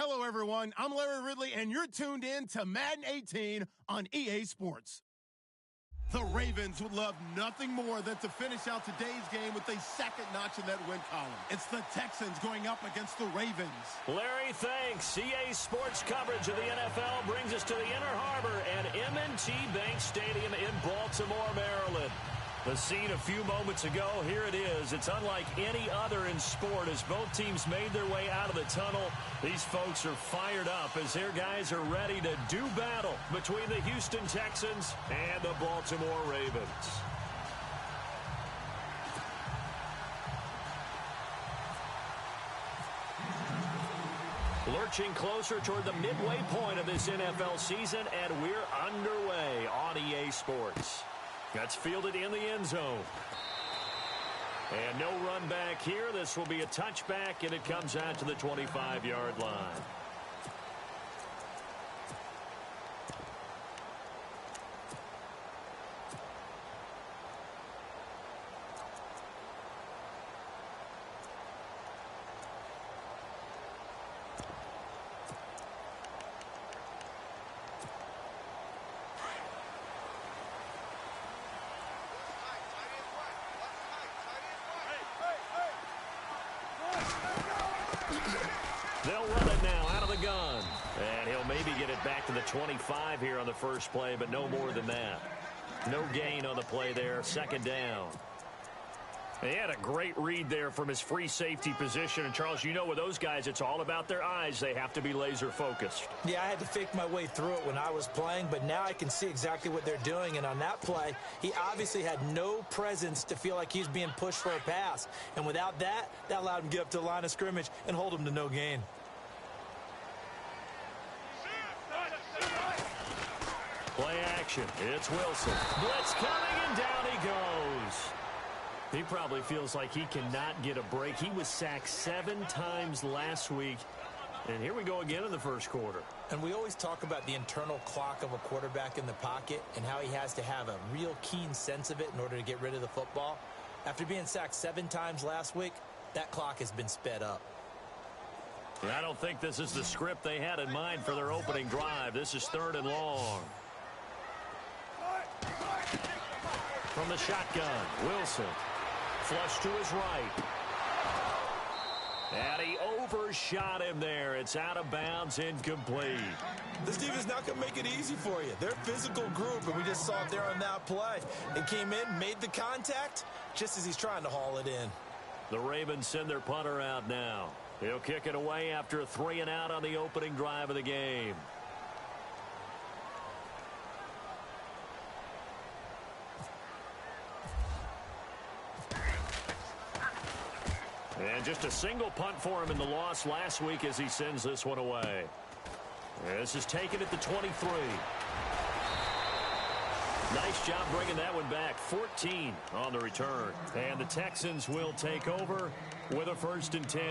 Hello, everyone. I'm Larry Ridley, and you're tuned in to Madden 18 on EA Sports. The Ravens would love nothing more than to finish out today's game with a second notch in that win column. It's the Texans going up against the Ravens. Larry, thanks. EA Sports coverage of the NFL brings us to the Inner Harbor at M&T Bank Stadium in Baltimore, Maryland. The scene a few moments ago, here it is. It's unlike any other in sport as both teams made their way out of the tunnel. These folks are fired up as their guys are ready to do battle between the Houston Texans and the Baltimore Ravens. Lurching closer toward the midway point of this NFL season, and we're underway on EA Sports. That's fielded in the end zone. And no run back here. This will be a touchback, and it comes out to the 25-yard line. They'll run it now out of the gun. And he'll maybe get it back to the 25 here on the first play, but no more than that. No gain on the play there. Second down. He had a great read there from his free safety position. And, Charles, you know with those guys, it's all about their eyes. They have to be laser focused. Yeah, I had to fake my way through it when I was playing, but now I can see exactly what they're doing. And on that play, he obviously had no presence to feel like he's being pushed for a pass. And without that, that allowed him to get up to the line of scrimmage and hold him to no gain. Play action. It's Wilson. Blitz coming, and down he goes. He probably feels like he cannot get a break. He was sacked 7 times last week. And here we go again in the first quarter. And we always talk about the internal clock of a quarterback in the pocket and how he has to have a real keen sense of it in order to get rid of the football. After being sacked 7 times last week, that clock has been sped up. I don't think this is the script they had in mind for their opening drive. This is 3rd and long. From the shotgun, Wilson. Flush to his right. And he overshot him there. It's out of bounds, incomplete. This team is not going to make it easy for you. They're a physical group, and we just saw it there on that play. It came in, made the contact, just as he's trying to haul it in. The Ravens send their punter out now. He'll kick it away after a 3-and-out on the opening drive of the game. And just a single punt for him in the loss last week as he sends this one away. This is taken at the 23. Nice job bringing that one back. 14 on the return. And the Texans will take over with a 1st and 10.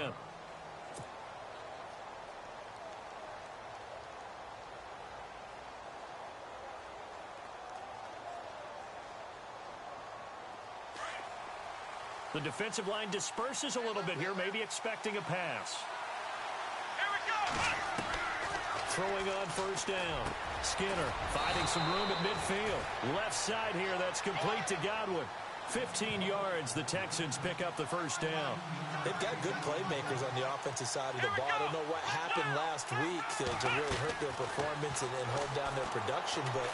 The defensive line disperses a little bit here, maybe expecting a pass. Here we go! Throwing on 1st down. Skinner finding some room at midfield. Left side here, that's complete to Godwin. 15 yards, the Texans pick up the 1st down. They've got good playmakers on the offensive side of the ball. I don't know what happened last week to really hurt their performance and hold down their production, but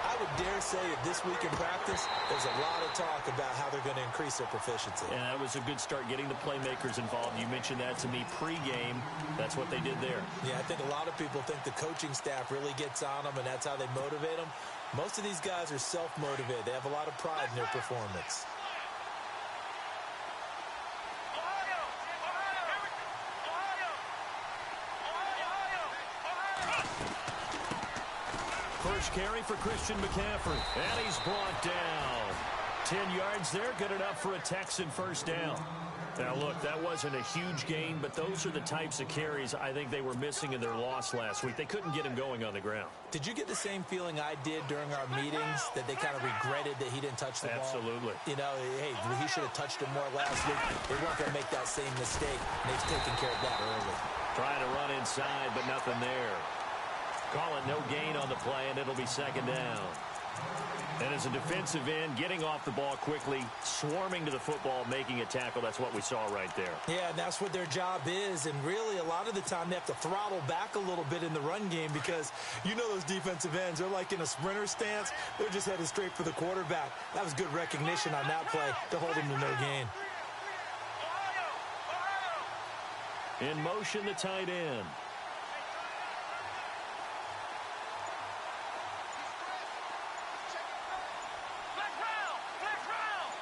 I would dare say that this week in practice, there's a lot of talk about how they're going to increase their proficiency. And that was a good start, getting the playmakers involved. You mentioned that to me pregame. That's what they did there. Yeah, I think a lot of people think the coaching staff really gets on them, and that's how they motivate them. Most of these guys are self-motivated. They have a lot of pride in their performance. First carry for Christian McCaffrey. And he's brought down. 10 yards there, good enough for a Texan 1st down. Now, look, that wasn't a huge gain, but those are the types of carries I think they were missing in their loss last week. They couldn't get him going on the ground. Did you get the same feeling I did during our meetings, that they kind of regretted that he didn't touch the ball? Absolutely. You know, hey, he should have touched it more last week. They weren't going to make that same mistake, and they've taken care of that early. Trying to run inside, but nothing there. Call it no gain on the play, and it'll be second down. And as a defensive end, getting off the ball quickly, swarming to the football, making a tackle, that's what we saw right there. Yeah, and that's what their job is. And really, a lot of the time, they have to throttle back a little bit in the run game because you know those defensive ends, they're like in a sprinter stance. They're just headed straight for the quarterback. That was good recognition on that play to hold him to no gain. In motion, the tight end.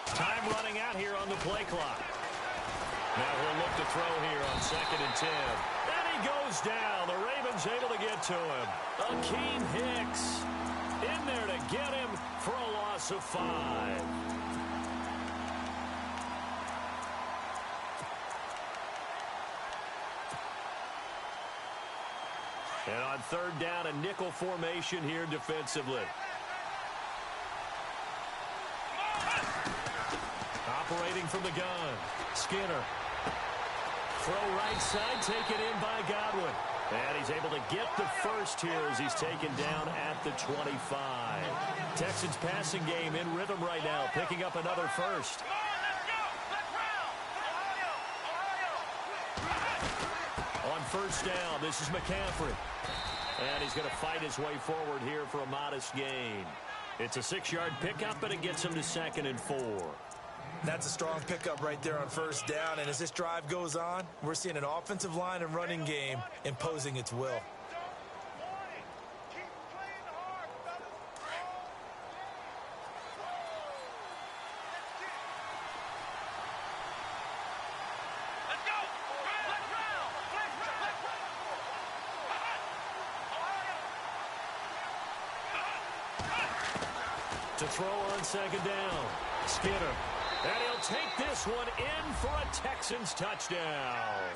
Time running out here on the play clock. Now he'll look to throw here on 2nd and 10. And he goes down. The Ravens able to get to him. Akeem Hicks in there to get him for a loss of 5. And on 3rd down, a nickel formation here defensively. Operating from the gun. Skinner. Throw right side, taken in by Godwin. And he's able to get the first here as he's taken down at the 25. Texans passing game in rhythm right now, picking up another first. On 1st down, this is McCaffrey. And he's going to fight his way forward here for a modest gain. It's a 6-yard pickup, but it gets him to 2nd and 4. That's a strong pickup right there on 1st down. And as this drive goes on, we're seeing an offensive line and running game imposing its will. To throw on 2nd down. Skinner. And he'll take this one in for a Texans touchdown.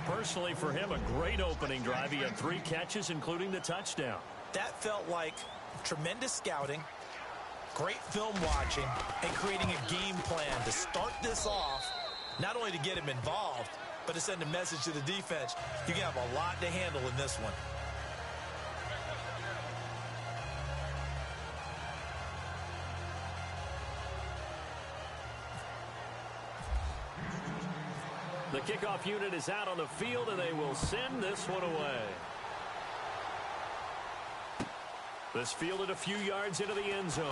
Personally, for him, a great opening drive. He had 3 catches, including the touchdown. That felt like tremendous scouting, great film watching, and creating a game plan to start this off, not only to get him involved, but to send a message to the defense. You can have a lot to handle in this one. The kickoff unit is out on the field, and they will send this one away. This fielded a few yards into the end zone.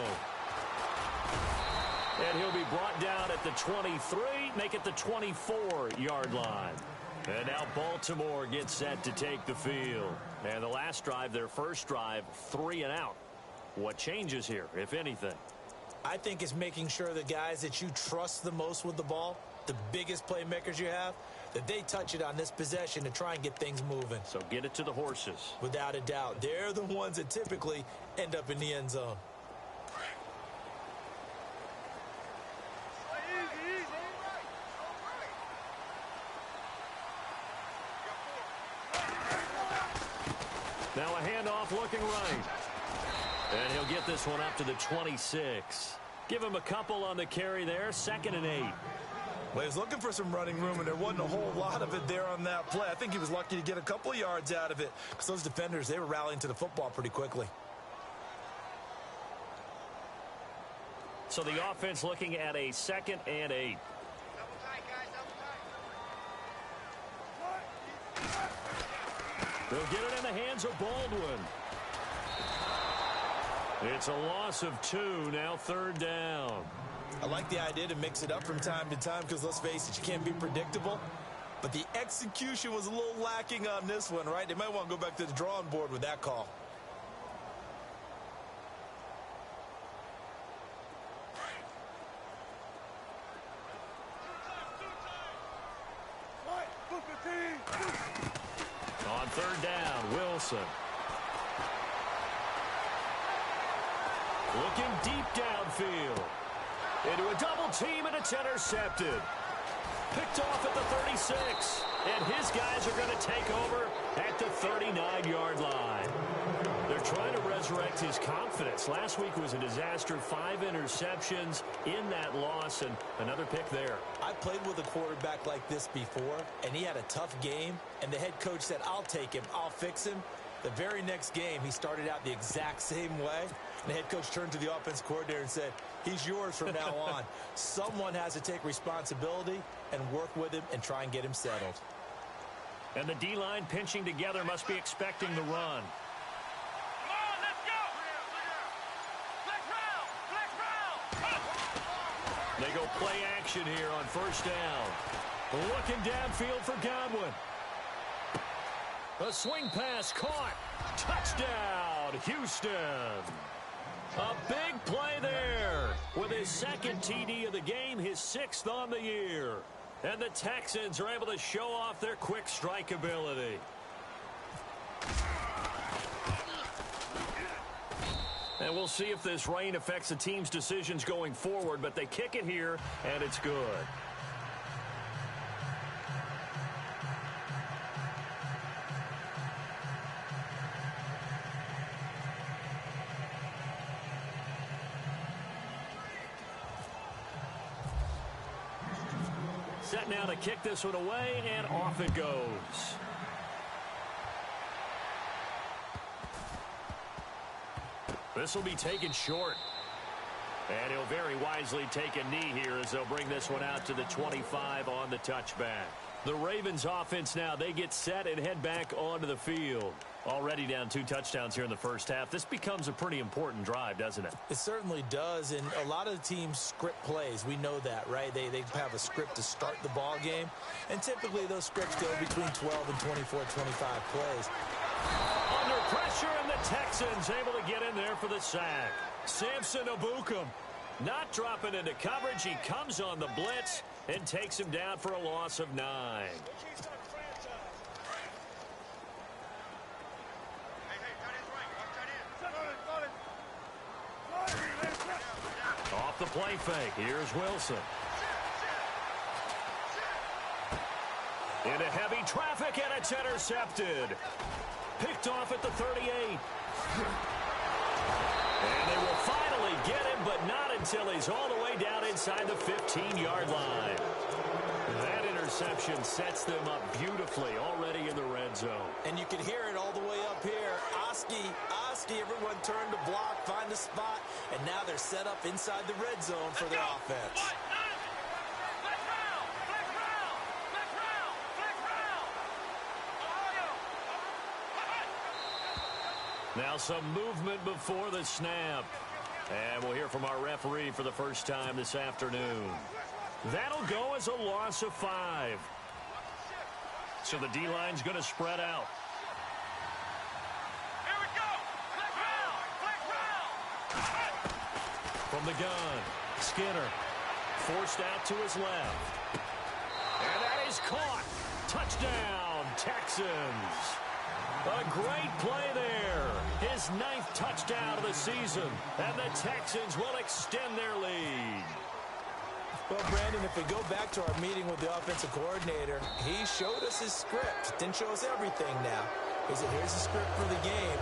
And he'll be brought down at the 23, make it the 24-yard line. And now Baltimore gets set to take the field. And the last drive, their first drive, 3 and out. What changes here, if anything? I think it's making sure the guys that you trust the most with the ball, the biggest playmakers you have, that they touch it on this possession to try and get things moving. So get it to the horses. Without a doubt. They're the ones that typically end up in the end zone. Now a handoff looking right. And he'll get this one up to the 26. Give him a couple on the carry there. 2nd and 8. Well, he was looking for some running room, and there wasn't a whole lot of it there on that play. I think he was lucky to get a couple of yards out of it because those defenders, they were rallying to the football pretty quickly. So the offense looking at a 2nd and 8. They'll get it in the hands of Baldwin. It's a loss of 2, now 3rd down. I like the idea to mix it up from time to time because, let's face it, you can't be predictable. But the execution was a little lacking on this one, right? They might want to go back to the drawing board with that call. On 3rd down, Wilson. Looking deep downfield. Into a double team, and it's intercepted. Picked off at the 36. And his guys are going to take over at the 39-yard line. They're trying to resurrect his confidence. Last week was a disaster. 5 interceptions in that loss, and another pick there. I played with a quarterback like this before, and he had a tough game, and the head coach said, I'll take him, I'll fix him. The very next game, he started out the exact same way, and the head coach turned to the offense coordinator and said, he's yours from now on. Someone has to take responsibility and work with him and try and get him settled. And the D-line pinching together must be expecting the run. Come on, let's go! Flex round! They go play action here on first down. Looking downfield for Godwin. A swing pass caught. Touchdown, Houston. A big play there. With his second TD of the game, his 6th on the year. And the Texans are able to show off their quick strike ability. And we'll see if this rain affects the team's decisions going forward, but they kick it here, and it's good. Set now to kick this one away, and off it goes. This will be taken short. And he'll very wisely take a knee here as they'll bring this one out to the 25 on the touchback. The Ravens offense now, they get set and head back onto the field. Already down 2 touchdowns here in the first half. This becomes a pretty important drive, doesn't it? It certainly does, and a lot of the teams script plays. We know that, right? They have a script to start the ball game, and typically those scripts go between 12 and 24, 25 plays. Under pressure, and the Texans able to get in there for the sack. Samson Abukum not dropping into coverage. He comes on the blitz and takes him down for a loss of 9. Off the play fake, here's Wilson. Into heavy traffic, and it's intercepted. Picked off at the 38. And they will finally get him, but not until he's all the way down inside the 15-yard line. That interception sets them up beautifully already in the red zone. And you can hear it all the way up here. Oski, everyone turned to block, find a spot, and now they're set up inside the red zone for their offense. Now some movement before the snap. And we'll hear from our referee for the first time this afternoon. That'll go as a loss of 5. So the D-line's going to spread out. Here we go! Flex round! From the gun, Skinner forced out to his left. And that is caught. Touchdown, Texans. A great play there. His 9th touchdown of the season. And the Texans will extend their lead. Well, Brandon, if we go back to our meeting with the offensive coordinator, he showed us his script. Didn't show us everything now. He said, here's the script for the game.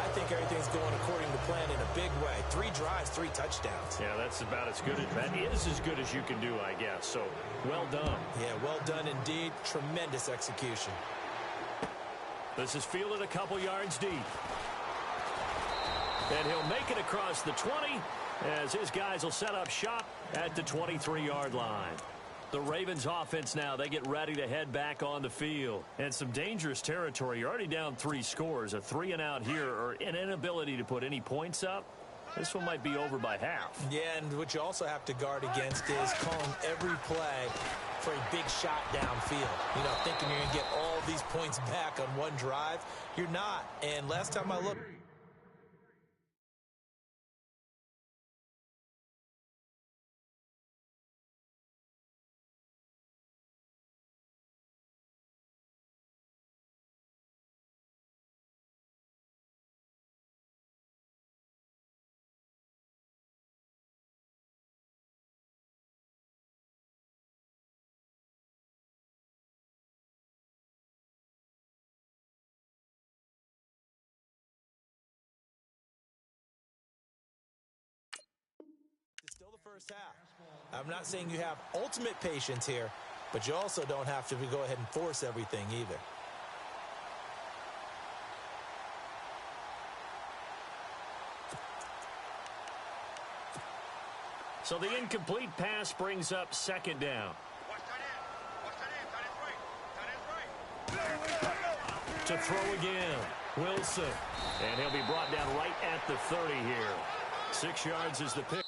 I think everything's going according to plan in a big way. 3 drives, 3 touchdowns. Yeah, that's about as good as that is as good as you can do, I guess. So, well done. Yeah, well done indeed. Tremendous execution. This is fielded a couple yards deep. And he'll make it across the 20 as his guys will set up shop at the 23-yard line. The Ravens offense now, they get ready to head back on the field. And some dangerous territory. You're already down 3 scores. A 3-and-out here, or an inability to put any points up. This one might be over by half. Yeah, and what you also have to guard against is calling every play for a big shot downfield. You know, thinking you're going to get all these points back on one drive. You're not. And last time I looked, first half. I'm not saying you have ultimate patience here, but you also don't have to go ahead and force everything either. So the incomplete pass brings up second down. To throw again, Wilson. And he'll be brought down right at the 30 here. 6 yards is the pick.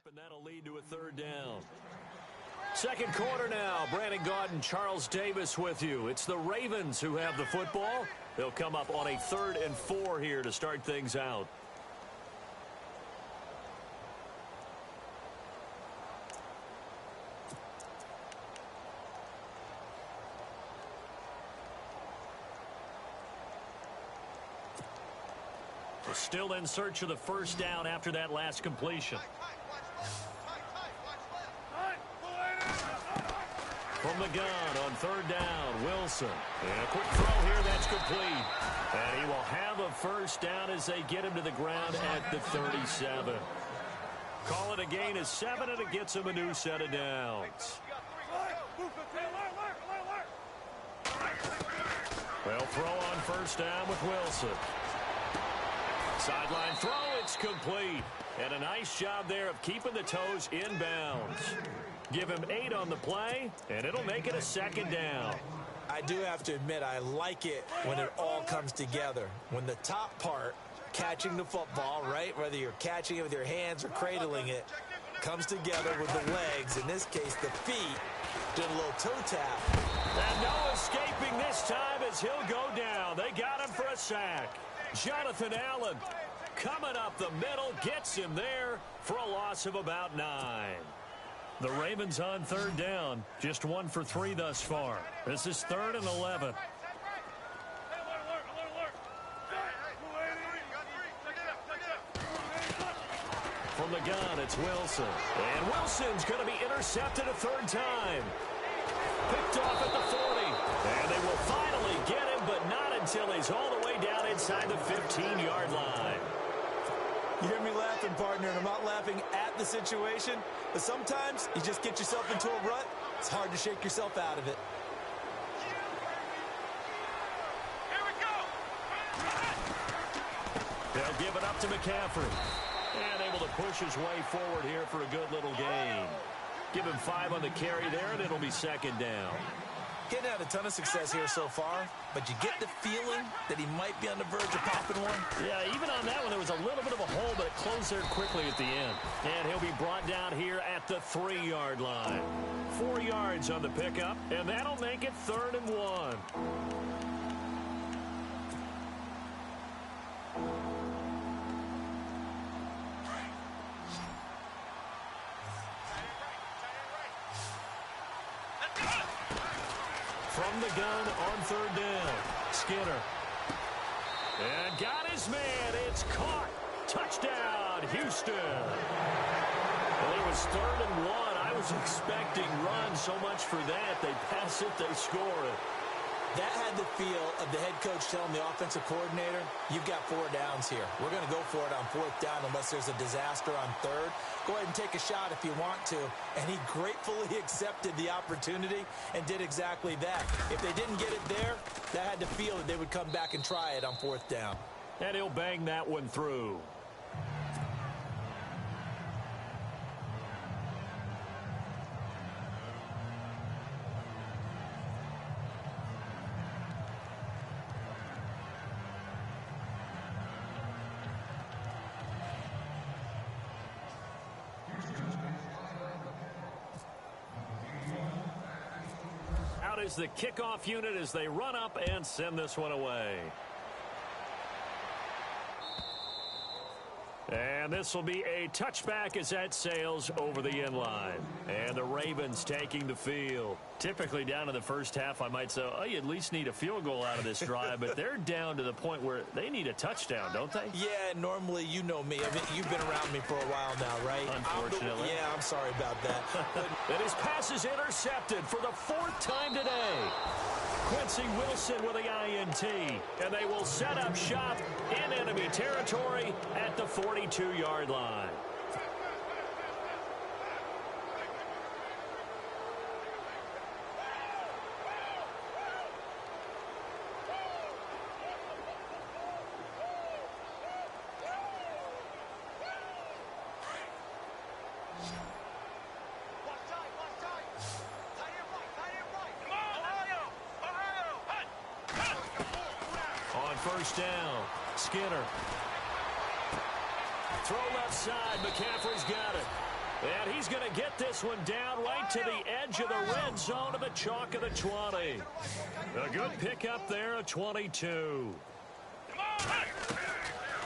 And that'll lead to a third down. Second quarter now. Brandon Gaudin, Charles Davis with you. It's the Ravens who have the football. They'll come up on a 3rd and 4 here to start things out. Still in search of the first down after that last completion. From the gun on 3rd down, Wilson. And a quick throw here, that's complete. And he will have a first down as they get him to the ground at the 37. Call it a gain of 7, and it gets him a new set of downs. They'll throw on first down with Wilson. Sideline throw, it's complete. And a nice job there of keeping the toes inbounds. Give him 8 on the play, and it'll make it a second down. I do have to admit, I like it when it all comes together. When the top part, catching the football, right, whether you're catching it with your hands or cradling it, comes together with the legs, in this case the feet, did a little toe tap. And no escaping this time as he'll go down. They got him for a sack. Jonathan Allen coming up the middle, gets him there for a loss of about 9. The Ravens on 3rd down, just 1 for 3 thus far. This is 3rd and 11. From the gun, it's Wilson. And Wilson's going to be intercepted a 3rd time. Picked off at the 40. And they will finally get him, but not until he's all the way down inside the 15-yard line. You hear me laughing, partner, and I'm not laughing at the situation, but sometimes you just get yourself into a rut. It's hard to shake yourself out of it. Here we go. They'll give it up to McCaffrey. And able to push his way forward here for a good little gain. Give him 5 on the carry there, and it'll be second down. Getting had a ton of success here so far, but you get the feeling that he might be on the verge of popping one. Yeah, even on that one, there was a little bit of a hole, but it closed there quickly at the end. And he'll be brought down here at the 3-yard line. 4 yards on the pickup, and that'll make it 3rd and 1. From the gun on 3rd down, Skinner. And got his man. It's caught. Touchdown, Houston. Well, it was 3rd and 1. I was expecting run so much for that. They pass it, they score it. That had the feel of the head coach telling the offensive coordinator, you've got 4 downs here. We're going to go for it on 4th down unless there's a disaster on 3rd. Go ahead and take a shot if you want to. And he gratefully accepted the opportunity and did exactly that. If they didn't get it there, that had the feel that they would come back and try it on 4th down. And he'll bang that one through. Is the kickoff unit as they run up and send this one away. And this will be a touchback as that sails over the inline. And the Ravens taking the field. Typically down in the first half, I might say, oh, you at least need a field goal out of this drive. But they're down to the point where they need a touchdown, don't they? Yeah, normally, you know me. I mean, you've been around me for a while now, right? Unfortunately. I'm sorry about that. And his pass is intercepted for the 4th time today. Quincy Wilson with the INT. And they will set up shop in enemy territory at the 42-yard line. First down, Skinner. Throw left side, McCaffrey's got it. And he's going to get this one down right to the edge of the red zone of the chalk of the 20. A good pickup there, a 22.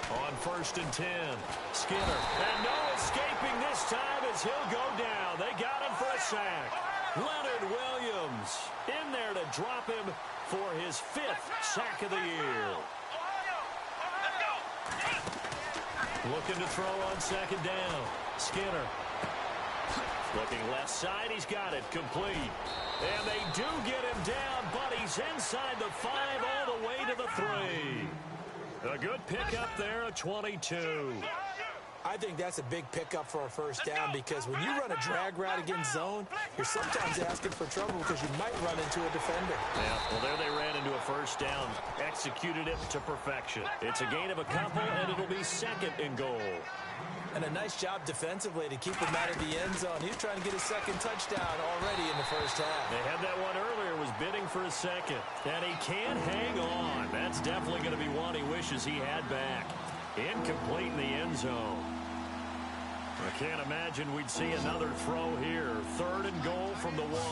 On 1st and 10, Skinner. And no escaping this time as he'll go down. They got him for a sack. Leonard Williams in there to drop him for his 5th sack of the year. Looking to throw on 2nd down. Skinner. Looking left side. He's got it. Complete. And they do get him down, but he's inside the 5 all the way to the 3. A good pickup there, a 22. I think that's a big pickup for a first down because when you run a drag route against zone, you're sometimes asking for trouble because you might run into a defender. Yeah, well, there they ran into a first down. Executed it to perfection. It's a gain of a couple, and it'll be 2nd and goal. And a nice job defensively to keep him out of the end zone. He was trying to get his 2nd touchdown already in the first half. They had that one earlier, was bidding for a 2nd. And he can't hang on. That's definitely going to be one he wishes he had back. Incomplete in the end zone. I can't imagine we'd see another throw here. 3rd and goal from the 1. Let's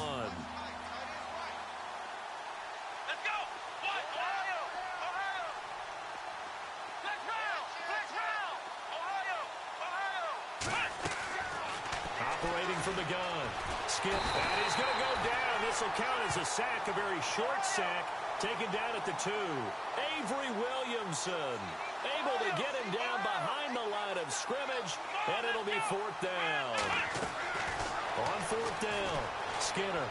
go! Ohio! Ohio! Flex round! Flex round! Ohio! Operating from the gun. Skip. And he's going to go down. This will count as a sack, a very short sack. Taken down at the 2. Avery Williamson able to get him down behind the line of scrimmage, and it'll be 4th down. On 4th down, Skinner.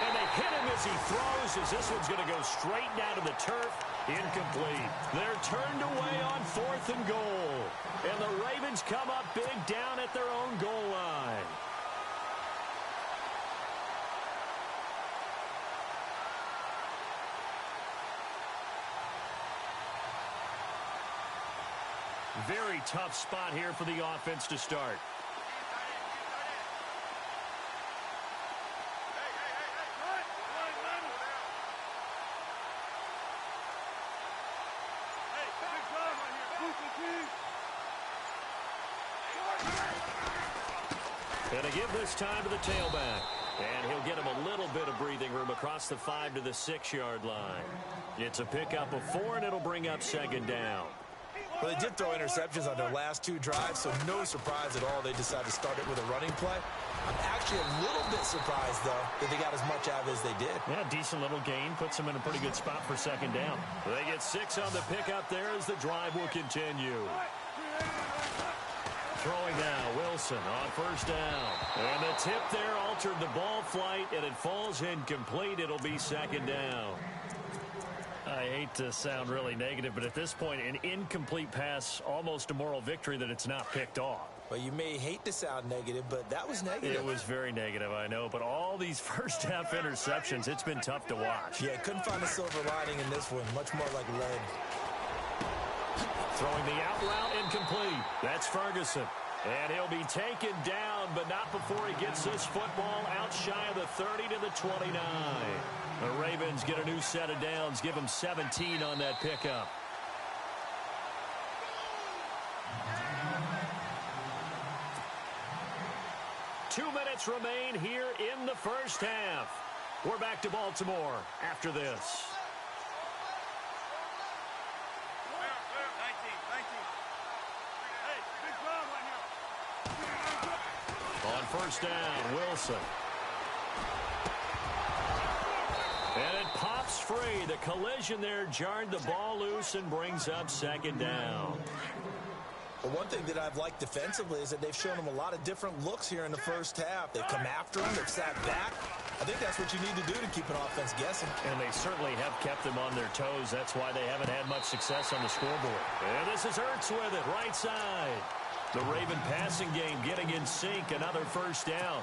And they hit him as he throws, as this one's going to go straight down to the turf. Incomplete. They're turned away on 4th and goal. And the Ravens come up big down at their own goal line. Very tough spot here for the offense to start. And to give this time to the tailback. And he'll get him a little bit of breathing room across the 5 to the 6-yard line. It's a pickup of 4, and it'll bring up 2nd down. Well, they did throw interceptions on their last 2 drives, so no surprise at all they decided to start it with a running play. I'm actually a little bit surprised, though, that they got as much out of it as they did. Yeah, decent little gain. Puts them in a pretty good spot for 2nd down. They get 6 on the pickup there as the drive will continue. Throwing now, Wilson on 1st down. And the tip there altered the ball flight, and it falls incomplete. It'll be 2nd down. I hate to sound really negative, but at this point, an incomplete pass, almost a moral victory that it's not picked off. Well, you may hate to sound negative, but that was negative. It was very negative, I know, but all these first-half interceptions, it's been tough to watch. Yeah, couldn't find a silver lining in this one. Much more like lead. Throwing the out route incomplete. That's Ferguson. And he'll be taken down, but not before he gets this football out shy of the 30 to the 29. The Ravens get a new set of downs, give them 17 on that pickup. Two minutes remain here in the first half. We're back to Baltimore after this. On 1st down, Wilson. And it pops free. The collision there jarred the ball loose and brings up 2nd down. But one thing that I've liked defensively is that they've shown them a lot of different looks here in the first half. They've come after them. They've sat back. I think that's what you need to do to keep an offense guessing. And they certainly have kept them on their toes. That's why they haven't had much success on the scoreboard. And this is Ertz with it, right side. The Raven passing game getting in sync. Another first down.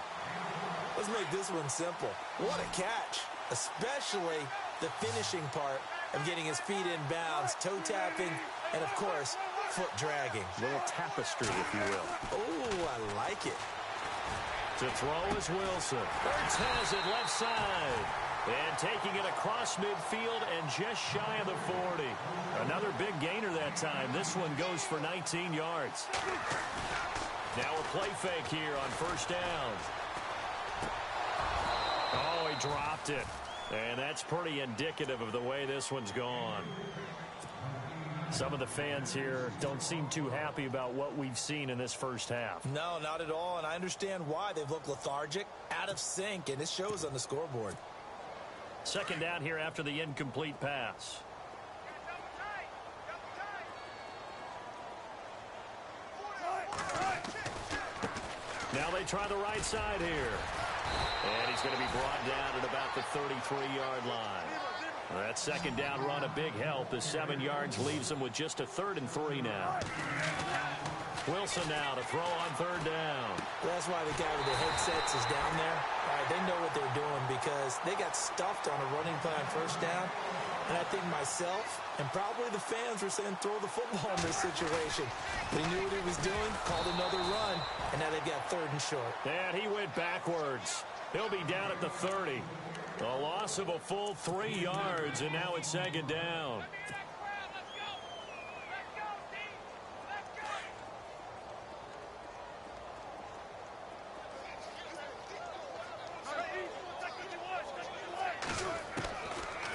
Let's make this one simple. What a catch, especially the finishing part of getting his feet in bounds, toe tapping, and, of course, foot dragging. Little tapestry, if you will. Oh, I like it. To throw is Wilson. Ertz has it left side. And taking it across midfield and just shy of the 40. Another big gainer that time. This one goes for 19 yards. Now a play fake here on first down. Oh, he dropped it. And that's pretty indicative of the way this one's gone. Some of the fans here don't seem too happy about what we've seen in this first half. No, not at all, and I understand why. They've looked lethargic, out of sync, and it shows on the scoreboard. Second down here after the incomplete pass. Now they try the right side here. And he's going to be brought down at about the 33-yard line. That second down run a big help. The 7 yards leaves them with just a 3rd and 3 now. Wilson now to throw on third down. Well, that's why the guy with the headsets is down there. All right, they know what they're doing because they got stuffed on a running play on first down. And I think myself and probably the fans were saying throw the football in this situation. But he knew what he was doing, called another run, and now they've got 3rd and short. And he went backwards. He'll be down at the 30. A loss of a full 3 yards, and now it's second down.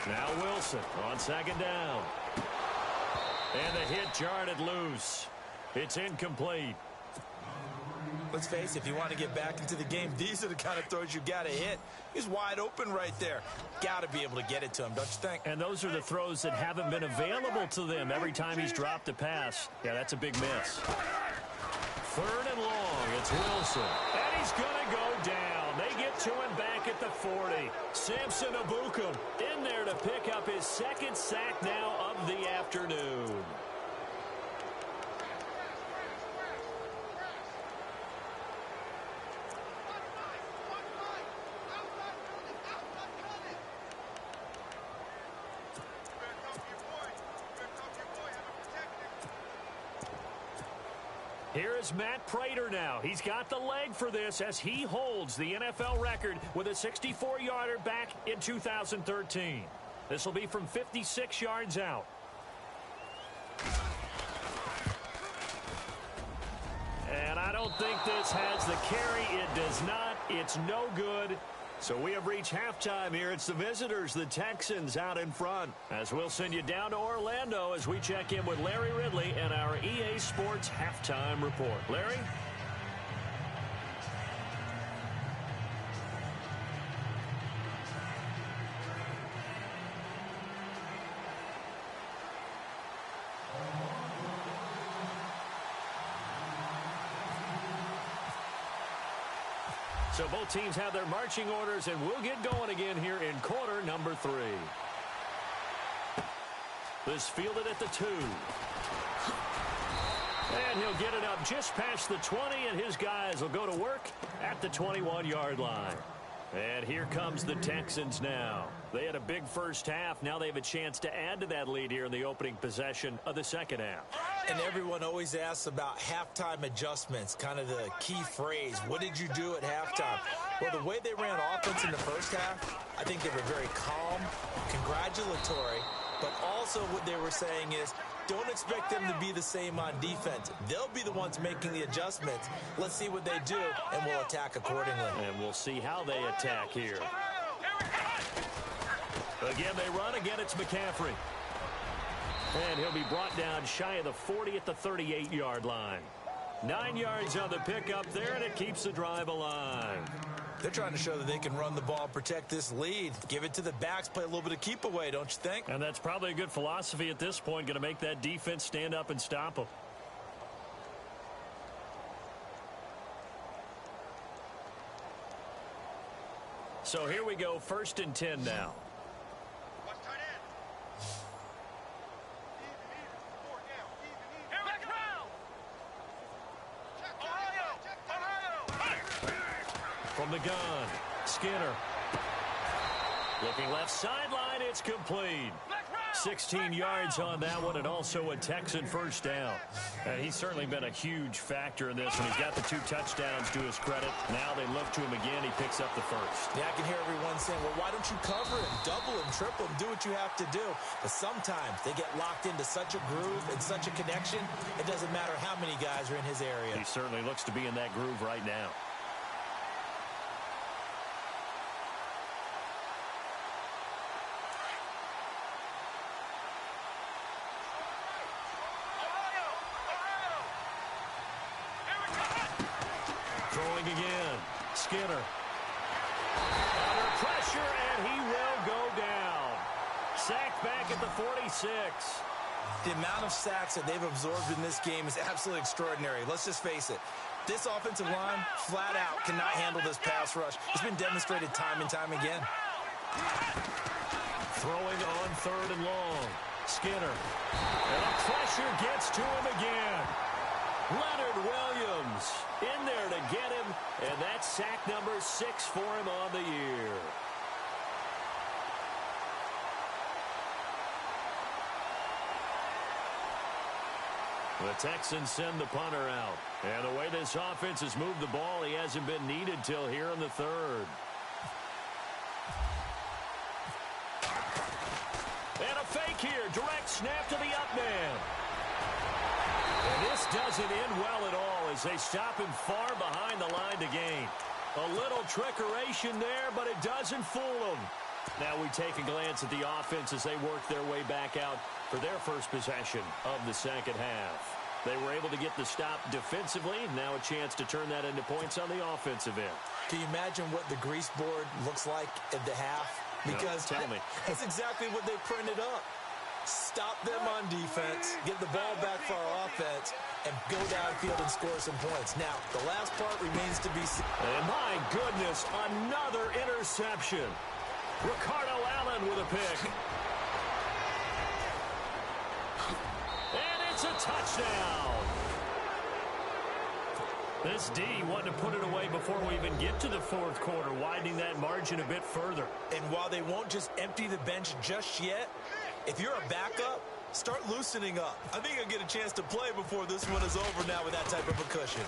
Now Wilson on second down. And the hit jarred it loose. It's incomplete. Let's face it, if you want to get back into the game, these are the kind of throws you got to hit. He's wide open right there. Got to be able to get it to him, don't you think? And those are the throws that haven't been available to them every time he's dropped a pass. Yeah, that's a big miss. 3rd and long, it's Wilson. And he's going to go down. They get to him back at the 40. Samson Abukum in there to pick up his 2nd sack now of the afternoon. Here is Matt Prater now. He's got the leg for this as he holds the NFL record with a 64-yarder back in 2013. This will be from 56 yards out. And I don't think this has the carry. It does not. It's no good. So we have reached halftime here. It's the visitors, the Texans, out in front. As we'll send you down to Orlando as we check in with Larry Ridley and our EA Sports halftime report. Larry? So both teams have their marching orders, and we'll get going again here in quarter number 3. This fielded at the 2. And he'll get it up just past the 20, and his guys will go to work at the 21-yard line. And here comes the Texans now. They had a big first half. Now they have a chance to add to that lead here in the opening possession of the second half. And everyone always asks about halftime adjustments, kind of the key phrase. What did you do at halftime? Well, the way they ran offense in the first half, I think they were very calm, congratulatory, but also what they were saying is, don't expect them to be the same on defense. They'll be the ones making the adjustments. Let's see what they do, and we'll attack accordingly. And we'll see how they attack here. Again, they run. Again, it's McCaffrey. And he'll be brought down shy of the 40 at the 38-yard line. 9 yards on the pickup there, and it keeps the drive alive. They're trying to show that they can run the ball, protect this lead. Give it to the backs, play a little bit of keep away, don't you think? And that's probably a good philosophy at this point, going to make that defense stand up and stop them. So here we go, 1st and 10 now. What's tight end? Here we go. Ohio. From the gun, Skinner. Looking left sideline, it's complete. 16 yards on that one, and also a Texan first down. He's certainly been a huge factor in this, and he's got the 2 touchdowns to his credit. Now they look to him again. He picks up the first. Yeah, I can hear everyone saying, well, why don't you cover him, double him, triple him, do what you have to do. But sometimes they get locked into such a groove and such a connection, it doesn't matter how many guys are in his area. He certainly looks to be in that groove right now. Throwing again. Skinner. Under pressure, and he will go down. Sacked back at the 46. The amount of sacks that they've absorbed in this game is absolutely extraordinary. Let's just face it. This offensive line, flat out, cannot handle this pass rush. It's been demonstrated time and time again. Throwing on 3rd and long. Skinner. And the pressure gets to him again. Leonard Williams in there to get him, and that's sack number 6 for him on the year. The Texans send the punter out. And the way this offense has moved the ball, he hasn't been needed till here in the 3rd. And a fake here. Direct snap to the up man. And this doesn't end well at all as they stop him far behind the line to gain. A little trickeration there, but it doesn't fool them. Now we take a glance at the offense as they work their way back out for their first possession of the second half. They were able to get the stop defensively. Now a chance to turn that into points on the offensive end. Can you imagine what the grease board looks like at the half? Because no, tell me. That's exactly what they printed up. Stop them on defense, get the ball back for our offense, and go downfield and score some points. Now, the last part remains to be seen. And my goodness, another interception. Ricardo Allen with a pick. And it's a touchdown. This D wanted to put it away before we even get to the 4th quarter, widening that margin a bit further. And while they won't just empty the bench just yet, if you're a backup, start loosening up. I think you'll get a chance to play before this one is over now with that type of a cushion.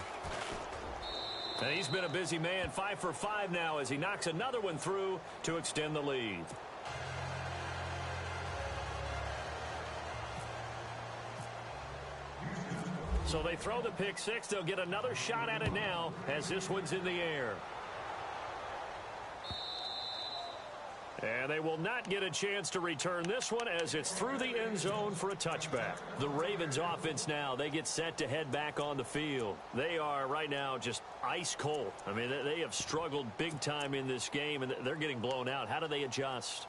And he's been a busy man, 5 for 5 now as he knocks another one through to extend the lead. So they throw the pick 6. They'll get another shot at it now as this one's in the air. And they will not get a chance to return this one as it's through the end zone for a touchback. The Ravens offense now, they get set to head back on the field. They are right now just ice cold. I mean, they have struggled big time in this game, and they're getting blown out. How do they adjust?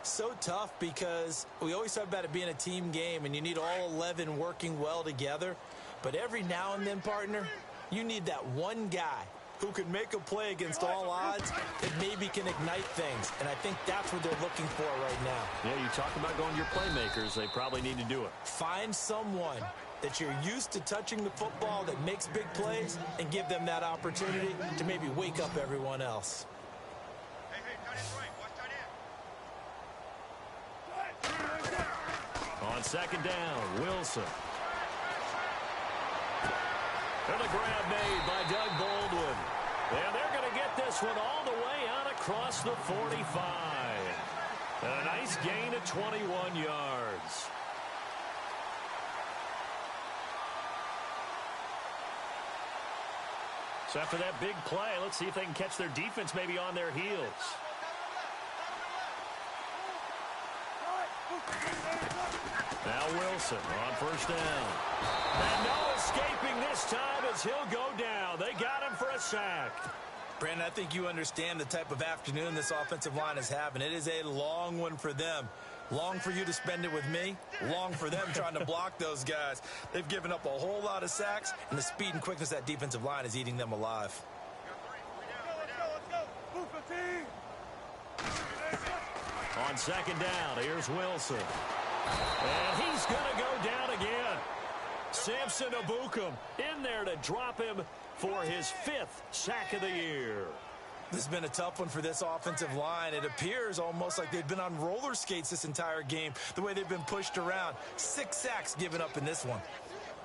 So tough because we always talk about it being a team game, and you need all 11 working well together. But every now and then, partner, you need that one guy who can make a play against all odds that maybe can ignite things. And I think that's what they're looking for right now. Yeah, you talk about going to your playmakers. They probably need to do it. Find someone that you're used to touching the football that makes big plays and give them that opportunity to maybe wake up everyone else. Hey, tight end's right. Watch tight end. On 2nd down, Wilson. And the grab made by Doug Baldwin. And they're going to get this one all the way out across the 45. And a nice gain of 21 yards. So after that big play, let's see if they can catch their defense maybe on their heels. Now Wilson on 1st down. And no escaping this time as he'll go down. They got him for a sack. Brandon, I think you understand the type of afternoon this offensive line is having. It is a long one for them. Long for you to spend it with me. Long for them trying to block those guys. They've given up a whole lot of sacks, and the speed and quickness of that defensive line is eating them alive. Let's go. Move 15. On second down, here's Wilson. And he's going to go down again. Samson Ebukam in there to drop him for his 5th sack of the year. This has been a tough one for this offensive line. It appears almost like they've been on roller skates this entire game, the way they've been pushed around. 6 sacks given up in this one.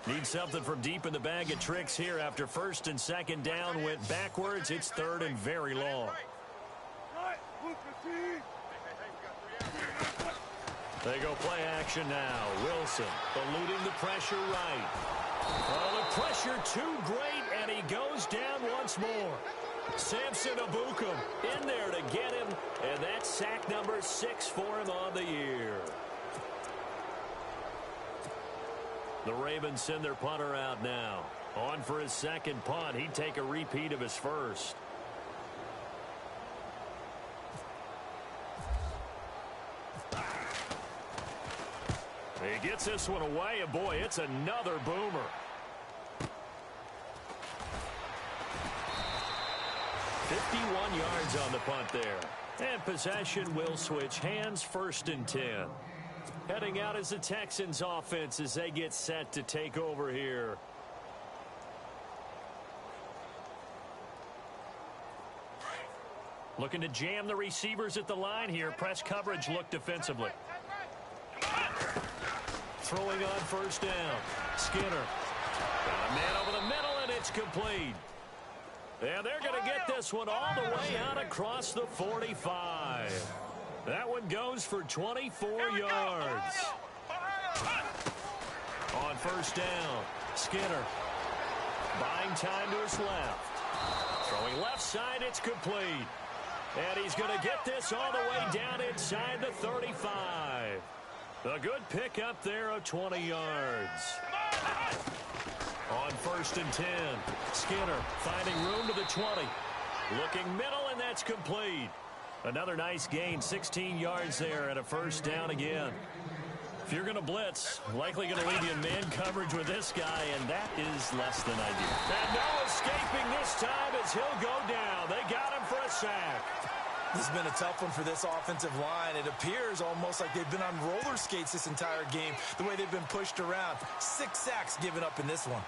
Need something from deep in the bag of tricks here after first and second down went backwards. It's third and very long. They go play action now. Wilson eluding the pressure right. Oh, the pressure too great, and he goes down once more. Samson Ebukam in there to get him, and that's sack number 6 for him on the year. The Ravens send their punter out now. On for his second punt. He'd take a repeat of his first. He gets this one away, and boy, it's another boomer. .51 yards on the punt there. And possession will switch hands, first and 10. Heading out as the Texans offense as they get set to take over here. Looking to jam the receivers at the line here. Press coverage look defensively. Throwing on first down. Skinner. Got a man over the middle, and it's complete. And they're going to get this one all the way out across the 45. That one goes for 24 yards. On first down, Skinner. Buying time to his left. Throwing left side, it's complete. And he's going to get this all the way down inside the 35. A good pickup there of 20 yards. On first and 10, Skinner finding room to the 20. Looking middle, and that's complete. Another nice gain, 16 yards there, and a first down again. If you're going to blitz, likely going to leave you in man coverage with this guy, and that is less than ideal. And no escaping this time as he'll go down. They got him for a sack. This has been a tough one for this offensive line. It appears almost like they've been on roller skates this entire game, the way they've been pushed around. 6 sacks given up in this one.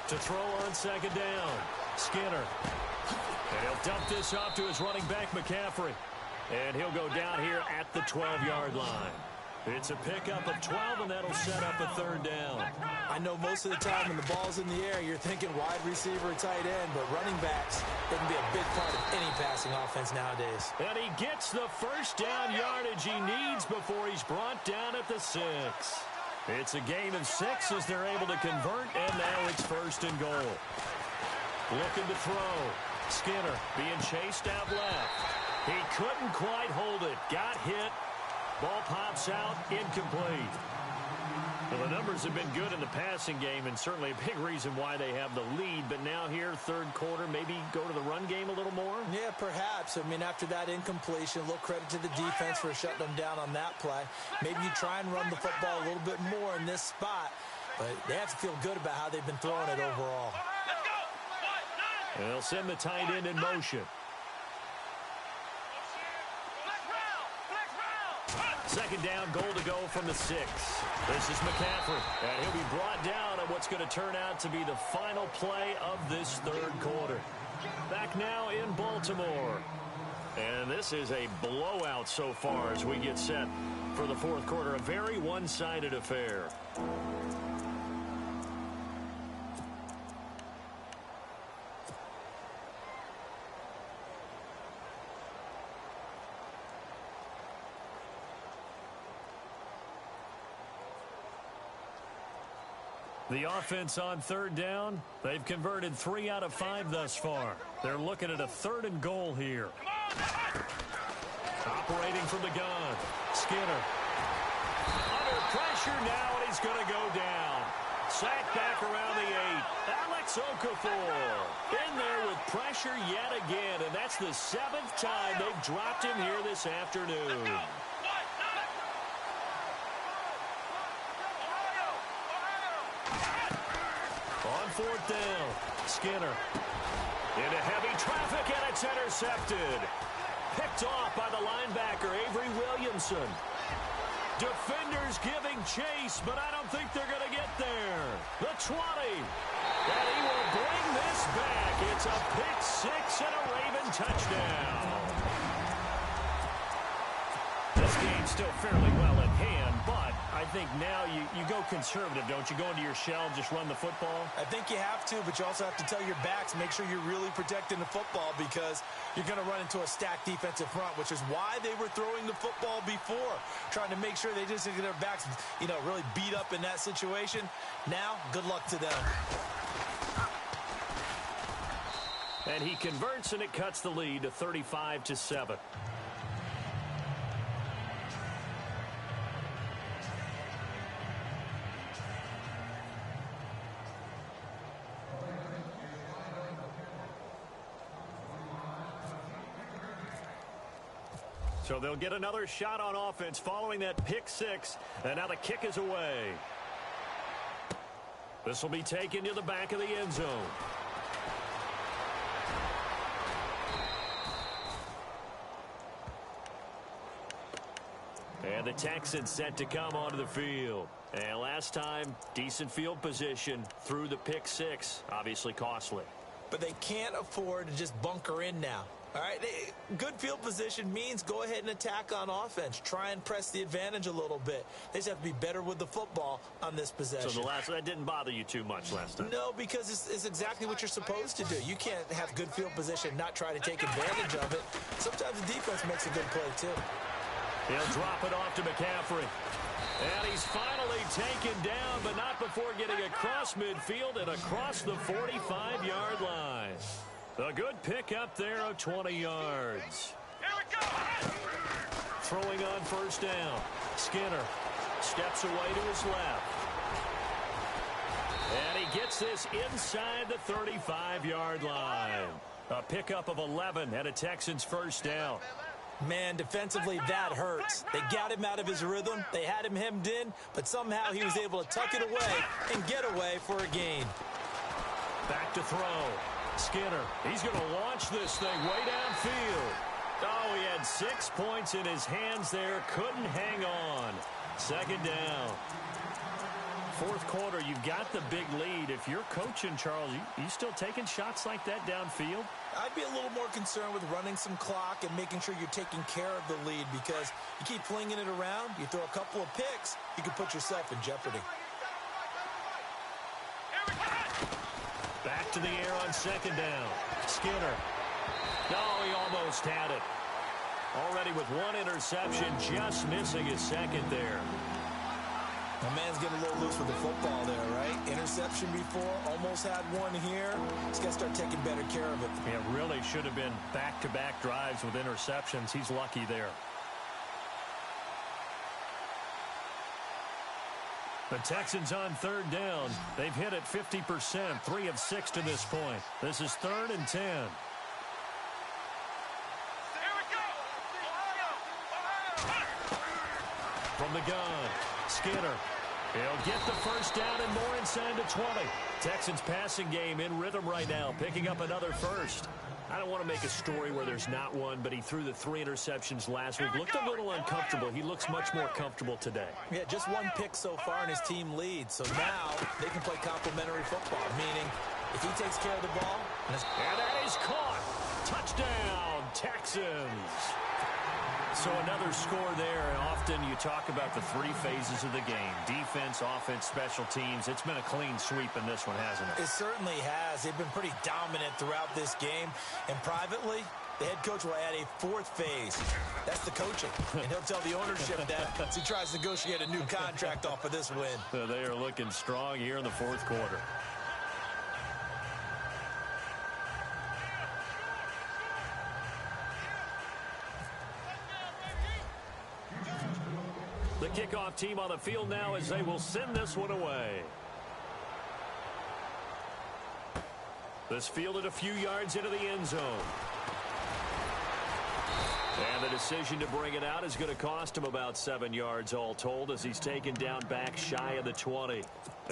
To throw on second down, Skinner. And he'll dump this off to his running back, McCaffrey. And he'll go down here at the 12-yard line. It's a pickup of 12, and that'll set up a third down. I know most of the time when the ball's in the air, you're thinking wide receiver, tight end, but running backs, they can be a big part of any passing offense nowadays. And he gets the first down yardage he needs before he's brought down at the 6. It's a gain of 6 as they're able to convert, and now it's first and goal. Looking to throw. Skinner being chased out left. He couldn't quite hold it. Got hit. Ball pops out, incomplete. Well, the numbers have been good in the passing game, and certainly a big reason why they have the lead. But now here, third quarter, maybe go to the run game a little more? Yeah, perhaps. I mean, after that incompletion, a little credit to the defense for shutting them down on that play. Maybe you try and run the football a little bit more in this spot, but they have to feel good about how they've been throwing it overall. And they'll send the tight end in motion. Second down, goal to go from the 6. This is McCaffrey, and he'll be brought down at what's going to turn out to be the final play of this third quarter. Back now in Baltimore. And this is a blowout so far as we get set for the fourth quarter. A very one-sided affair. The offense on third down, they've converted 3 out of 5 thus far. They're looking at a third and goal here. Operating from the gun, Skinner. Under pressure now, and he's going to go down. Sacked back around the 8. Alex Okafor in there with pressure yet again, and that's the 7th time they've dropped him here this afternoon. 4th down. Skinner into heavy traffic, and it's intercepted. Picked off by the linebacker, Avery Williamson. Defenders giving chase, but I don't think they're going to get there. The 20. And he will bring this back. It's a pick six and a Raven touchdown. This game's still fairly well in hand, but I think now you go conservative, don't you? Go into your shell and just run the football? I think you have to, but you also have to tell your backs, make sure you're really protecting the football because you're going to run into a stacked defensive front, which is why they were throwing the football before, trying to make sure they just get their backs, really beat up in that situation. Now, good luck to them. And he converts, and it cuts the lead to 35-7. So they'll get another shot on offense following that pick six. And now the kick is away. This will be taken to the back of the end zone. And the Texans set to come onto the field. And last time, decent field position through the pick six. Obviously costly. But they can't afford to just bunker in now. All right, good field position means go ahead and attack on offense. Try and press the advantage a little bit. They just have to be better with the football on this possession. So that didn't bother you too much last time? No, because it's exactly what you're supposed to do. You can't have good field position and not try to take advantage of it. Sometimes the defense makes a good play, too. He'll drop it off to McCaffrey. And he's finally taken down, but not before getting across midfield and across the 45-yard line. A good pick up there of 20 yards. Here we go. Throwing on first down. Skinner steps away to his left. And he gets this inside the 35-yard line. A pickup of 11 and a Texans first down. Man, defensively, that hurts. They got him out of his rhythm. They had him hemmed in, but somehow he was able to tuck it away and get away for a gain. Back to throw. Skinner, he's going to launch this thing way downfield. Oh, he had 6 points in his hands there. Couldn't hang on. Second down. Fourth quarter, you've got the big lead. If you're coaching, Charles, you still taking shots like that downfield? I'd be a little more concerned with running some clock and making sure you're taking care of the lead because you keep flinging it around, you throw a couple of picks, you can put yourself in jeopardy. Back to the air on second down. Skinner. No, he almost had it. Already with one interception, just missing his second there. My man's getting a little loose with the football there, right? Interception before, almost had one here. He's got to start taking better care of it. Yeah, really should have been back-to-back drives with interceptions. He's lucky there. The Texans on third down. They've hit it 50%, 3 of 6 to this point. This is 3rd and 10. Here we go. From the gun, Skinner. He'll get the first down and more inside the 20. Texans passing game in rhythm right now, picking up another first. I don't want to make a story where there's not one, but he threw the 3 interceptions last week. Looked a little uncomfortable. He looks much more comfortable today. Yeah, just one pick so far and his team leads. So now they can play complementary football, meaning if he takes care of the ball. And that is caught. Touchdown, Texans. So another score there, and often you talk about the 3 phases of the game. Defense, offense, special teams. It's been a clean sweep in this one, hasn't it? It certainly has. They've been pretty dominant throughout this game. And privately, the head coach will add a 4th phase. That's the coaching. And he'll tell the ownership that as he tries to negotiate a new contract off of this win. So they are looking strong here in the 4th quarter. The kickoff team on the field now as they will send this one away. This fielded a few yards into the end zone. And the decision to bring it out is going to cost him about 7 yards all told as he's taken down back shy of the 20.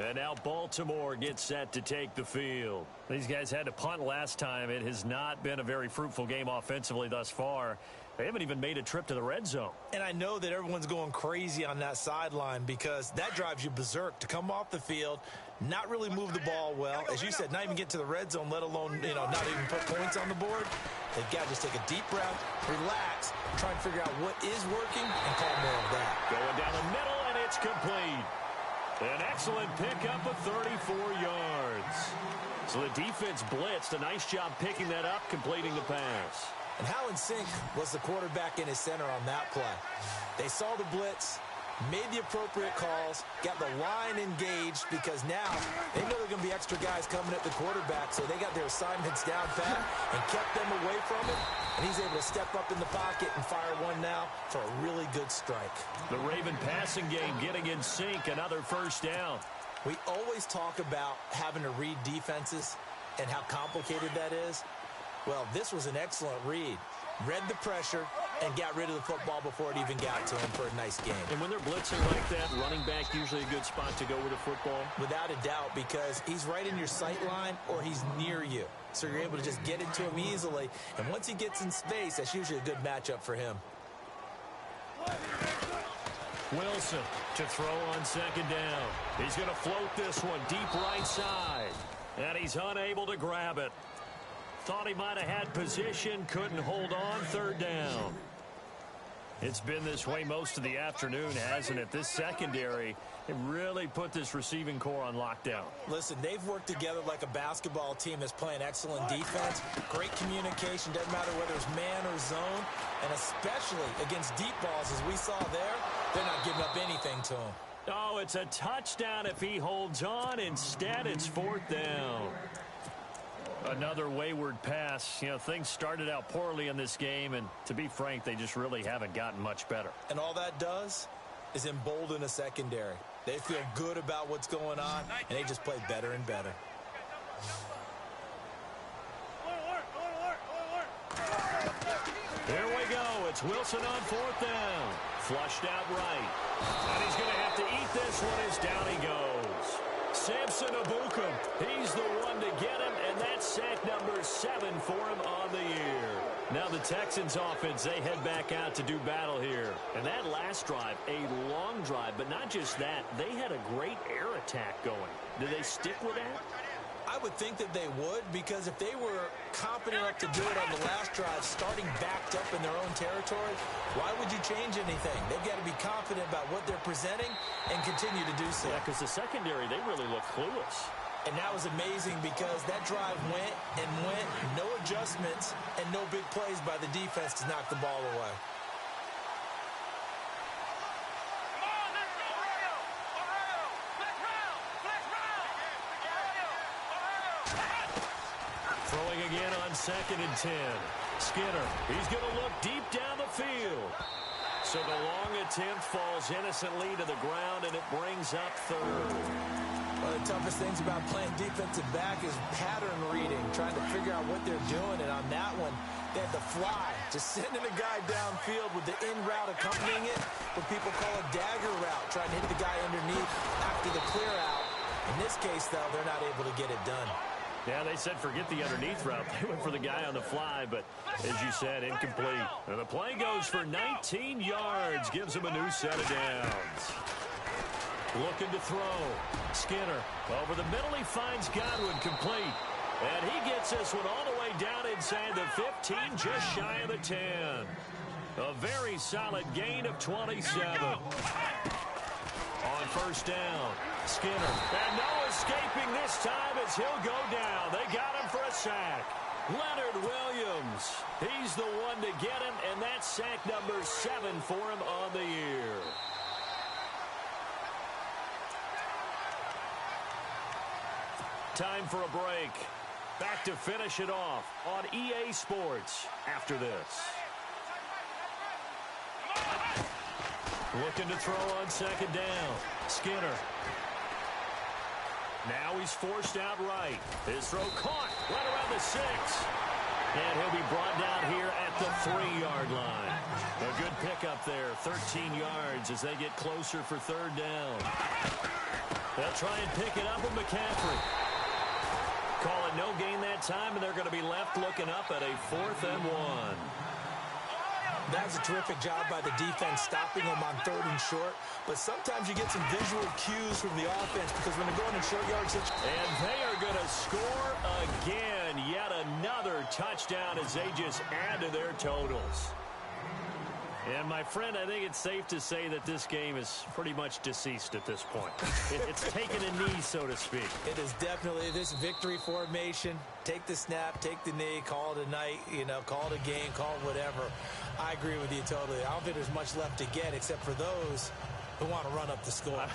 And now Baltimore gets set to take the field. These guys had to punt last time. It has not been a very fruitful game offensively thus far. They haven't even made a trip to the red zone. And I know that everyone's going crazy on that sideline because that drives you berserk to come off the field, not really move the ball well. As you said, not even get to the red zone, let alone, not even put points on the board. They've got to just take a deep breath, relax, try and figure out what is working, and call more of that. Going down the middle, and it's complete. An excellent pickup of 34 yards. So the defense blitzed. A nice job picking that up, completing the pass. And how in sync was the quarterback in his center on that play? They saw the blitz, made the appropriate calls, got the line engaged because now they know there are going to be extra guys coming at the quarterback, so they got their assignments down pat and kept them away from him, and he's able to step up in the pocket and fire one now for a really good strike. The Raven passing game getting in sync, another first down. We always talk about having to read defenses and how complicated that is. Well, this was an excellent read. Read the pressure and got rid of the football before it even got to him for a nice game. And when they're blitzing like that, running back usually a good spot to go with a football? Without a doubt, because he's right in your sight line or he's near you. So you're able to just get into him easily. And once he gets in space, that's usually a good matchup for him. Wilson to throw on second down. He's going to float this one deep right side. And he's unable to grab it. Thought he might have had position, couldn't hold on, third down. It's been this way most of the afternoon, hasn't it? This secondary, it really put this receiving core on lockdown. Listen, they've worked together like a basketball team that's playing excellent defense. Great communication, doesn't matter whether it's man or zone. And especially against deep balls, as we saw there, they're not giving up anything to him. Oh, it's a touchdown if he holds on. Instead, it's fourth down. Another wayward pass. Things started out poorly in this game, and to be frank, they just really haven't gotten much better. And all that does is embolden a secondary. They feel good about what's going on, and they just play better and better. Here we go. It's Wilson on fourth down. Flushed out right. And he's going to have to eat this one as down he goes. Samson Abukum, he's the one to get him, and that's sack number 7 for him on the year. Now the Texans offense, they head back out to do battle here. And that last drive, a long drive, but not just that, they had a great air attack going. Did they stick with that? I would think that they would, because if they were confident enough to do it on the last drive, starting backed up in their own territory, why would you change anything? They've got to be confident about what they're presenting and continue to do so. Yeah, because the secondary, they really look clueless. And that was amazing because that drive went and went, no adjustments, and no big plays by the defense to knock the ball away. Throwing again on 2nd and 10. Skinner, he's going to look deep down the field. So the long attempt falls innocently to the ground, and it brings up third. One of the toughest things about playing defensive back is pattern reading, trying to figure out what they're doing. And on that one, they had to fly, just sending a guy downfield with the in route accompanying it, what people call a dagger route, trying to hit the guy underneath after the clear out. In this case, though, they're not able to get it done. Yeah, they said forget the underneath route. They went for the guy on the fly, but as you said, incomplete. And the play goes for 19 yards, gives him a new set of downs. Looking to throw. Skinner over the middle. He finds Godwin complete. And he gets this one all the way down inside the 15, just shy of the 10. A very solid gain of 27. On first down, Skinner. And no escaping this time as he'll go down. They got him for a sack. Leonard Williams. He's the one to get him, and that's sack number 7 for him on the year. Time for a break. Back to finish it off on EA Sports after this. Looking to throw on 2nd down. Skinner. Now he's forced out right. His throw caught right around the 6. And he'll be brought down here at the 3-yard line. A good pickup there, 13 yards as they get closer for third down. They'll try and pick it up with McCaffrey. Call it no gain that time, and they're going to be left looking up at a 4th and 1. That's a terrific job by the defense stopping them on 3rd and short. But sometimes you get some visual cues from the offense because when they're going in short yardage. And they are going to score again. Yet another touchdown as they just add to their totals. And, my friend, I think it's safe to say that this game is pretty much deceased at this point. It's taken a knee, so to speak. It is definitely this victory formation. Take the snap, take the knee, call it a night, call it a game, call it whatever. I agree with you totally. I don't think there's much left to get except for those who want to run up the score.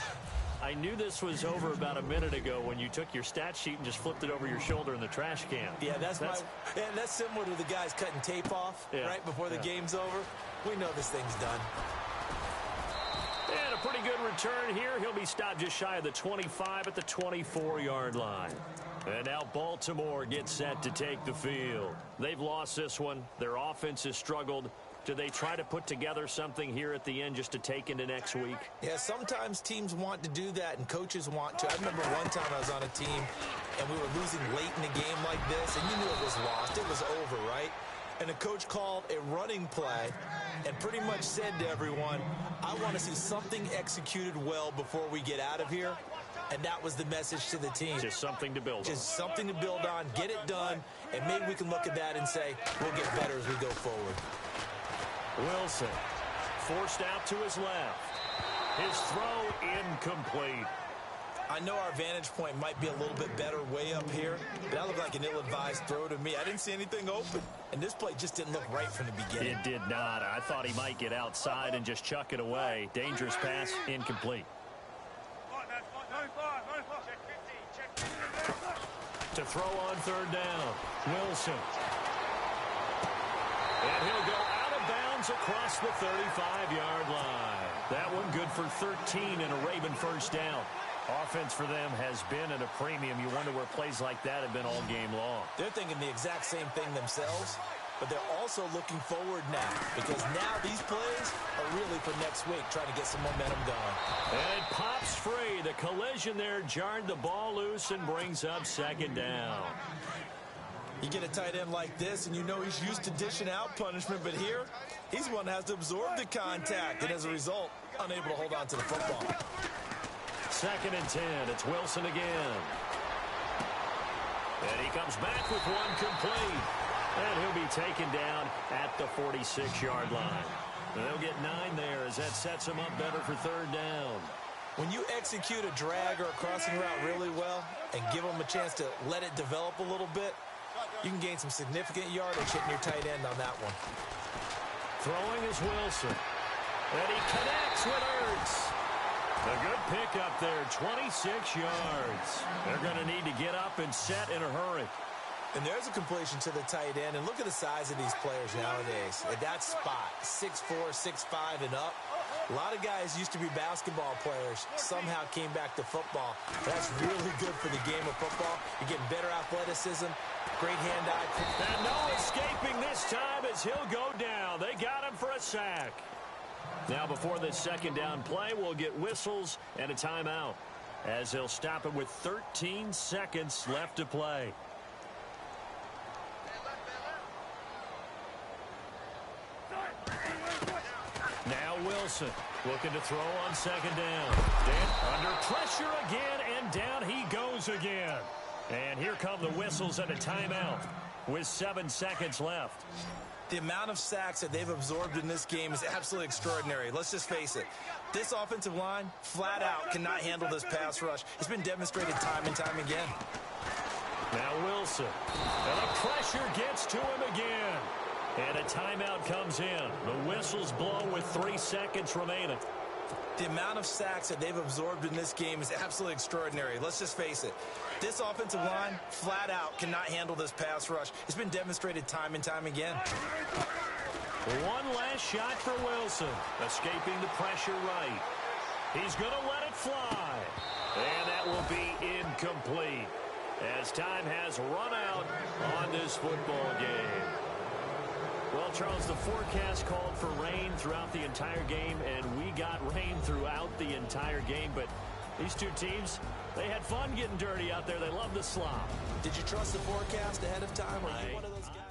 I knew this was over about a minute ago when you took your stat sheet and just flipped it over your shoulder in the trash can. Yeah, that's similar to the guys cutting tape off right before the game's over. We know this thing's done. And a pretty good return here. He'll be stopped just shy of the 25 at the 24-yard line. And now Baltimore gets set to take the field. They've lost this one. Their offense has struggled. Do they try to put together something here at the end just to take into next week? Yeah, sometimes teams want to do that and coaches want to. I remember one time I was on a team and we were losing late in the game like this, and you knew it was lost. It was over, right? And the coach called a running play and pretty much said to everyone, I want to see something executed well before we get out of here. And that was the message to the team. Just something to build on. Just something to build on, get it done, and maybe we can look at that and say, we'll get better as we go forward. Wilson forced out to his left. His throw incomplete. I know our vantage point might be a little bit better way up here, but that looked like an ill-advised throw to me. I didn't see anything open, and this play just didn't look right from the beginning. It did not. I thought he might get outside and just chuck it away. Dangerous pass, incomplete. To throw on third down, Wilson. And he'll go out of bounds across the 35-yard line. That one good for 13 and a Raven first down. Offense for them has been at a premium. You wonder where plays like that have been all game long. They're thinking the exact same thing themselves, but they're also looking forward now because now these plays are really for next week, trying to get some momentum going. And it pops free. The collision there jarred the ball loose and brings up second down. You get a tight end like this, and you know he's used to dishing out punishment, but here, he's one that has to absorb the contact, and as a result, unable to hold on to the football. 2nd and 10. It's Wilson again. And he comes back with one complete. And he'll be taken down at the 46-yard line. And they'll get 9 there as that sets him up better for third down. When you execute a drag or a crossing route really well and give them a chance to let it develop a little bit, you can gain some significant yardage hitting your tight end on that one. Throwing is Wilson. And he connects with Ertz. A good pickup there, 26 yards. They're going to need to get up and set in a hurry. And there's a completion to the tight end. And look at the size of these players nowadays. At that spot, 6'4", 6'5", and up. A lot of guys used to be basketball players, somehow came back to football. That's really good for the game of football. You're getting better athleticism, great hand-eye. And no escaping this time as he'll go down. They got him for a sack. Now before this second down play, we'll get whistles and a timeout as they'll stop him with 13 seconds left to play. Now Wilson looking to throw on second down. Under pressure again, and down he goes again. And here come the whistles and a timeout with 7 seconds left. The amount of sacks that they've absorbed in this game is absolutely extraordinary. Let's just face it. This offensive line, flat out, cannot handle this pass rush. It's been demonstrated time and time again. Now Wilson. And the pressure gets to him again. And a timeout comes in. The whistle's blown with 3 seconds remaining. The amount of sacks that they've absorbed in this game is absolutely extraordinary. Let's just face it. This offensive line, flat out, cannot handle this pass rush. It's been demonstrated time and time again. One last shot for Wilson. Escaping the pressure right. He's going to let it fly. And that will be incomplete. as time has run out on this football game. Well, Charles, the forecast called for rain throughout the entire game, and we got rain throughout the entire game. But these two teams, they had fun getting dirty out there. They love the slop. Did you trust the forecast ahead of time? Or are you one of those guys?